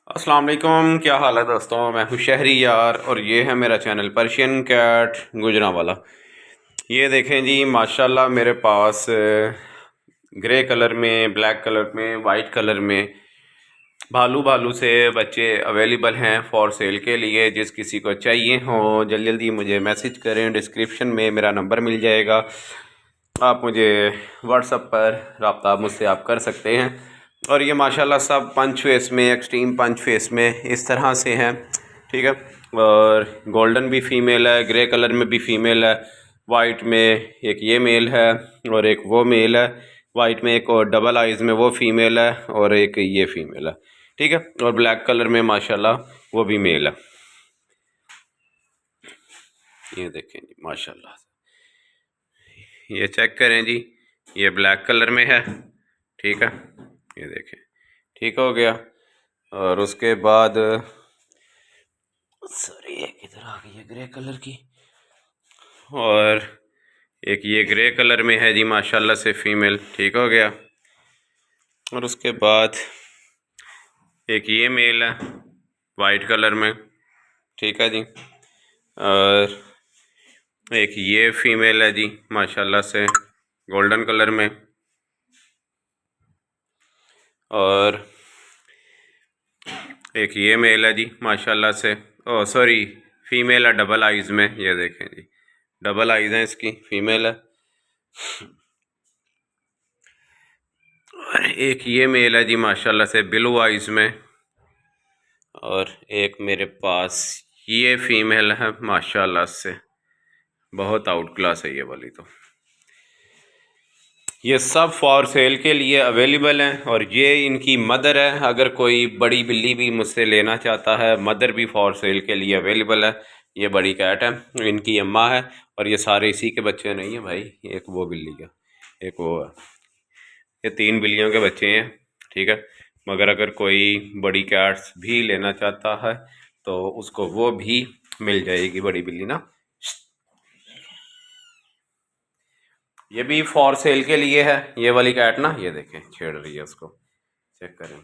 अस्सलाम वालेकुम, क्या हाल है दोस्तों। मैं हूँ शहरी यार और ये है मेरा चैनल पर्शियन कैट गुजरांवाला। ये देखें जी, माशाल्लाह मेरे पास ग्रे कलर में, ब्लैक कलर में, वाइट कलर में भालू भालू से बच्चे अवेलेबल हैं फॉर सेल के लिए। जिस किसी को चाहिए हो जल्दी जल्दी मुझे मैसेज करें, डिस्क्रिप्शन में मेरा नंबर मिल जाएगा। आप मुझे व्हाट्सएप पर रब्ता मुझसे आप कर सकते हैं। और ये माशाल्लाह सब पंच फेस में, एक्सट्रीम पंच फेस में इस तरह से हैं, ठीक है। और गोल्डन भी फ़ीमेल है, ग्रे कलर में भी फ़ीमेल है, वाइट में एक ये मेल है और एक वो मेल है, वाइट में एक और डबल आइज़ में वो फ़ीमेल है और एक ये फ़ीमेल है, ठीक है। और ब्लैक कलर में माशाल्लाह वो भी मेल है। ये देखें जी माशाल्लाह, ये चेक करें जी, ये ब्लैक कलर में है, ठीक है। ये देखें, ठीक हो गया। और उसके बाद सॉरी एक इधर आ गई है ग्रे कलर की, और एक ये ग्रे कलर में है जी माशाल्लाह से फ़ीमेल, ठीक हो गया। और उसके बाद एक ये मेल है वाइट कलर में, ठीक है जी। और एक ये फ़ीमेल है जी माशाल्लाह से गोल्डन कलर में। और एक ये मेल है जी माशाल्लाह से, ओ सॉरी फ़ीमेल है डबल आइज़ में, ये देखें जी डबल आइज़ हैं इसकी, फ़ीमेल है। और एक ये मेल है जी माशाल्लाह से ब्लू आइज़ में। और एक मेरे पास ये फ़ीमेल है माशाल्लाह से, बहुत आउट क्लास है ये वाली तो। ये सब फॉर सेल के लिए अवेलेबल हैं। और ये इनकी मदर है, अगर कोई बड़ी बिल्ली भी मुझसे लेना चाहता है, मदर भी फॉर सेल के लिए अवेलेबल है। ये बड़ी कैट है, इनकी अम्मा है। और ये सारे इसी के बच्चे नहीं हैं भाई, एक वो बिल्ली का, एक वो है, ये 3 बिल्लियों के बच्चे हैं, ठीक है। मगर अगर कोई बड़ी कैट्स भी लेना चाहता है तो उसको वो भी मिल जाएगी, बड़ी बिल्ली ना। ये भी फॉर सेल के लिए है, ये वाली कैट ना, ये देखें छेड़ रही है उसको, चेक करें,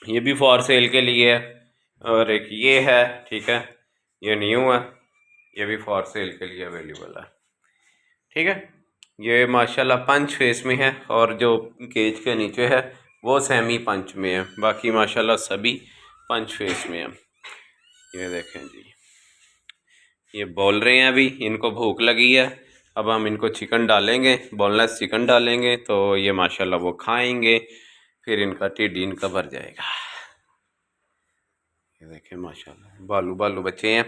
ये भी फॉर सेल के लिए है। और एक ये है, ठीक है, ये न्यू है, ये भी फॉर सेल के लिए अवेलेबल है, ठीक है। ये माशाल्लाह पंच फेस में है और जो केज के नीचे है वो सेमी पंच में है, बाकी माशाल्लाह सभी पंच फेस में है। ये देखें जी, ये बोल रहे हैं अभी, इनको भूख लगी है। अब हम इनको चिकन डालेंगे, बोनलेस चिकन डालेंगे तो ये माशाल्लाह वो खाएंगे, फिर इनका टिड्डी इनका भर जाएगा। ये देखें माशाल्लाह बालू बालू बच्चे हैं।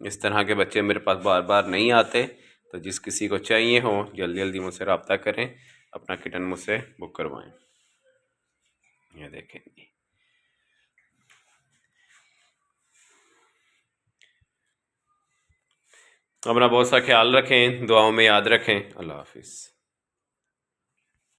इस तरह के बच्चे मेरे पास बार बार नहीं आते, तो जिस किसी को चाहिए हो जल्दी जल्दी मुझसे रब्ता करें, अपना किटन मुझसे बुक करवाएं। ये देखें, अपना बहुत सा ख्याल रखें, दुआओं में याद रखें। अल्लाह हाफिज़।